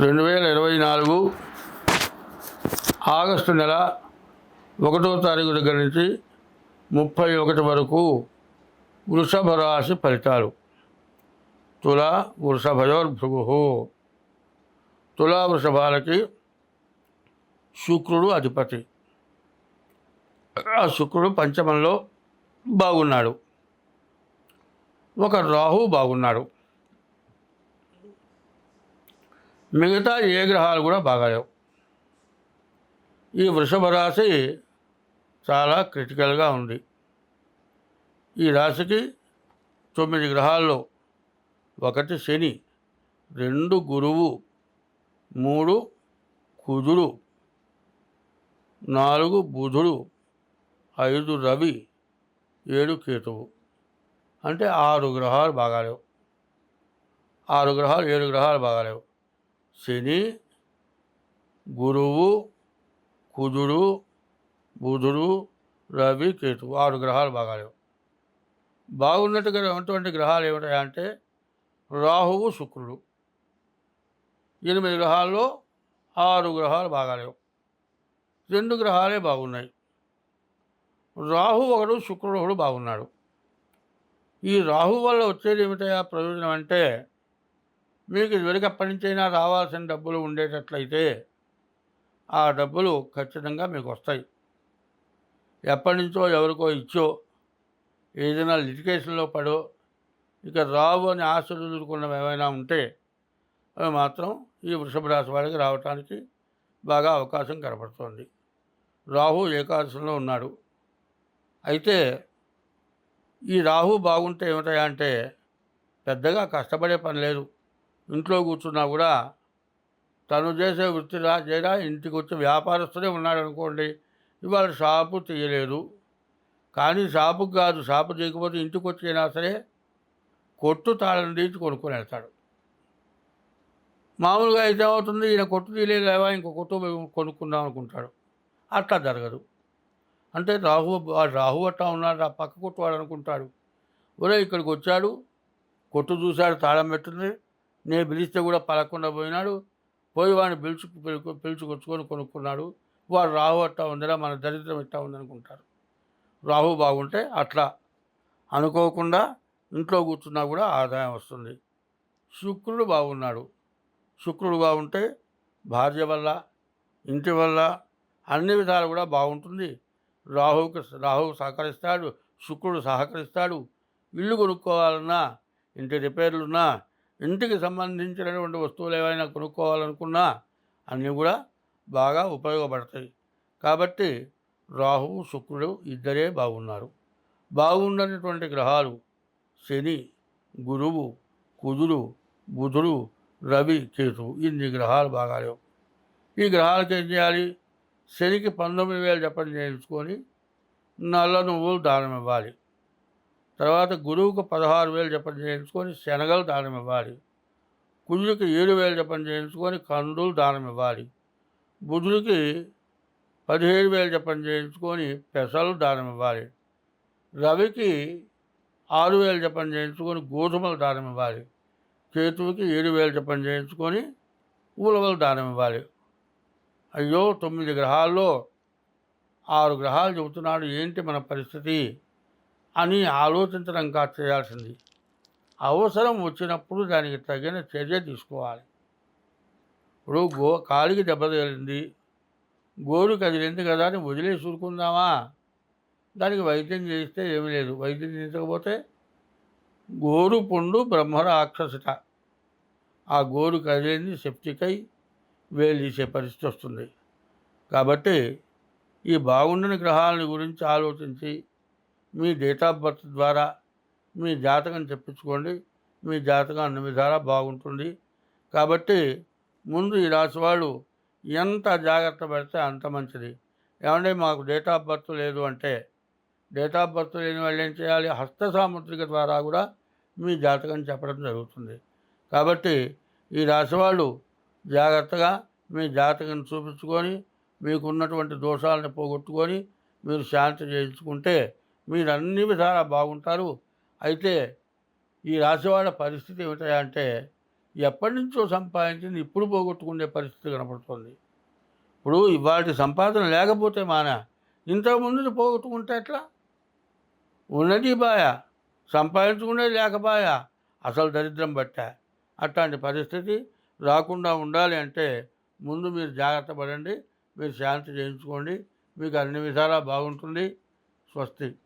2024 August నెల 1వ తారీఖు దగ్గర నుంచి 31 వరకు వృషభ రాశి ఫలితాలు. తుల వృషభయోర్భృగు. తులా వృషభాలకి శుక్రుడు అధిపతి. ఆ శుక్రుడు పంచమంలో బాగున్నాడు. ఒక రాహు బాగున్నాడు. మిగతా ఏ గ్రహాలు కూడా బాగాలేవు. ఈ వృషభ రాశి చాలా క్రిటికల్గా ఉంది. ఈ రాశికి 9 గ్రహాల్లో 1 శని, 2 గురువు, 3 కుజుడు, 4 బుధుడు, 5 రవి, 7 కేతువు. అంటే 6 గ్రహాలు బాగాలేవు. 6 గ్రహాలు 7 గ్రహాలు బాగాలేవు. శని, గురువు, కుజుడు, బుధుడు, రవి, కేతువు 6 గ్రహాలు బాగాలేవు. బాగున్నటువంటి గ్రహాలు ఏమిటాయంటే రాహువు, శుక్రుడు. 8 గ్రహాల్లో 6 గ్రహాలు బాగాలేవు. 2 గ్రహాలే బాగున్నాయి. రాహు ఒకడు, శుక్రుడు ఒకడు బాగున్నాడు. ఈ రాహు వల్ల వచ్చేది ఏమిటయా ప్రయోజనం అంటే, మీకు ఇదివరకు ఎప్పటి నుంచైనా రావాల్సిన డబ్బులు ఉండేటట్లయితే ఆ డబ్బులు ఖచ్చితంగా మీకు వస్తాయి. ఎప్పటి నుంచో ఎవరికో ఇచ్చో, ఏదైనా లిటిగేషన్లో పడో, ఇక రావు అని ఆశీర్వదుకున్నవి ఏమైనా ఉంటే అవి మాత్రం ఈ వృషభ రాశి వాడికి రావటానికి బాగా అవకాశం కనపడుతోంది. రాహు ఏకాదశంలో ఉన్నాడు. అయితే ఈ రాహు బాగుంటే ఏమిటాయా అంటే, పెద్దగా కష్టపడే పని లేదు. ఇంట్లో కూర్చున్నా కూడా తను చేసే వృత్తి చేయడా, ఇంటికి వచ్చి వ్యాపారస్తుడే ఉన్నాడు అనుకోండి, ఇవాళ షాపు తీయలేదు. కానీ షాపుకి కాదు, షాపు చేయకపోతే ఇంటికి వచ్చినా సరే కొట్టు తాళం తీసి కొనుక్కొని వెళ్తాడు. మామూలుగా అయితే ఏమవుతుంది, ఈయన కొట్టు తీయలేవా, ఇంకో కొట్టు కొనుక్కుందాం అనుకుంటాడు. అట్లా జరగదు. అంటే రాహు అట్టా ఉన్నాడు, ఆ పక్క కొట్టువాడు అనుకుంటాడు, ఒరే ఇక్కడికి వచ్చాడు, కొట్టు చూశాడు, తాళం పెట్టింది, నేను పిలిస్తే కూడా పలకుండా పోయినాడు, పోయి వాడిని పిలుచుకొచ్చుకొని కొనుక్కున్నాడు, వాడు రాహు అట్టా ఉందిరా, మన దరిద్రం ఇట్టా ఉందనుకుంటారు. రాహు బాగుంటే అట్లా అనుకోకుండా ఇంట్లో కూర్చున్నా కూడా ఆదాయం వస్తుంది. శుక్రుడు బాగున్నాడు. శుక్రుడు బాగుంటే భార్య వల్ల, ఇంటి వల్ల, అన్ని విధాలు కూడా బాగుంటుంది. రాహువు సహకరిస్తాడు, శుక్రుడు సహకరిస్తాడు. ఇల్లు కొనుక్కోవాలన్నా, ఇంటి రిపేర్లున్నా, ఇంటికి సంబంధించినటువంటి వస్తువులు ఏవైనా కొనుక్కోవాలనుకున్నా అన్నీ కూడా బాగా ఉపయోగపడతాయి. కాబట్టి రాహువు, శుక్రుడు ఇద్దరే బాగున్నారు. బాగున్నటువంటి గ్రహాలు శని, గురువు, కుజుడు, బుధుడు, రవి, కేతువు. ఇన్ని గ్రహాలు బాగాలేవు. ఈ గ్రహాలకు ఏం చేయాలి? శనికి 19,000 జపం చేయించుకొని నల్ల నువ్వులు దానం ఇవ్వాలి. తర్వాత గురువుకు 16,000 జపం చేయించుకొని శనగలు దానం ఇవ్వాలి. కుజుడికి 7,000 జపం చేయించుకొని కందులు దానం ఇవ్వాలి. బుధుడికి 17,000 జపం చేయించుకొని పెసలు దానం ఇవ్వాలి. రవికి 6,000 జపం చేయించుకొని గోధుమలు దానం ఇవ్వాలి. కేతువుకి 7,000 జపం చేయించుకొని ఉలవలు దానం ఇవ్వాలి. అయ్యో 9 గ్రహాల్లో 6 గ్రహాలు చెబుతున్నాడు, ఏంటి మన పరిస్థితి అని ఆలోచించడం కాదు చేయాల్సింది. అవసరం వచ్చినప్పుడు దానికి తగిన చర్య తీసుకోవాలి. ఇప్పుడు కాలికి దెబ్బ తగిలింది, గోరు కదిలింది కదా అని వదిలేసి ఊరుకుందామా? దానికి వైద్యం చేయిస్తే ఏమీ లేదు. వైద్యం చేయించకపోతే గోరు పుండు బ్రహ్మరాక్షసిట. ఆ గోరు కదిలింది సెప్టిక్ అయి వేలు తీసే పరిస్థితి వస్తుంది. కాబట్టి ఈ బాగుండని గ్రహాలని గురించి ఆలోచించి మీ డేట్ ఆఫ్ బర్త్ ద్వారా మీ జాతకం చెప్పించుకోండి. మీ జాతకం అన్ని విధాలా బాగుంటుంది. కాబట్టి ముందు ఈ రాశి వాళ్ళు ఎంత జాగ్రత్త పడితే అంత మంచిది. ఏమంటే మాకు డేట్ ఆఫ్ బర్త్ లేదు అంటే, డేట్ ఆఫ్ బర్త్ లేని వాళ్ళు ఏం చేయాలి? హస్త సాముద్రిక ద్వారా కూడా మీ జాతకం చెప్పడం జరుగుతుంది. కాబట్టి ఈ రాశి వాళ్ళు జాగ్రత్తగా మీ జాతకం చూపించుకొని మీకున్నటువంటి దోషాలను పోగొట్టుకొని మీరు శాంతి చేయించుకుంటే మీరు అన్ని విధాలా బాగుంటారు. అయితే ఈ రాశి వాళ్ళ పరిస్థితి ఏమిటంటే, ఎప్పటి నుంచో సంపాదించింది ఇప్పుడు పోగొట్టుకునే పరిస్థితి కనపడుతుంది. ఇప్పుడు ఇవాటి సంపాదన లేకపోతే ఇంతకుముందుది పోగొట్టుకుంటే ఎట్లా? ఉన్నది బాయా, సంపాదించుకునేది లేకపాయా, అసలు దరిద్రం పట్టా. అట్లాంటి పరిస్థితి రాకుండా ఉండాలి అంటే ముందు మీరు జాగ్రత్త పడండి, మీరు శాంతి చేయించుకోండి, మీకు అన్ని విధాలా బాగుంటుంది. స్వస్తి.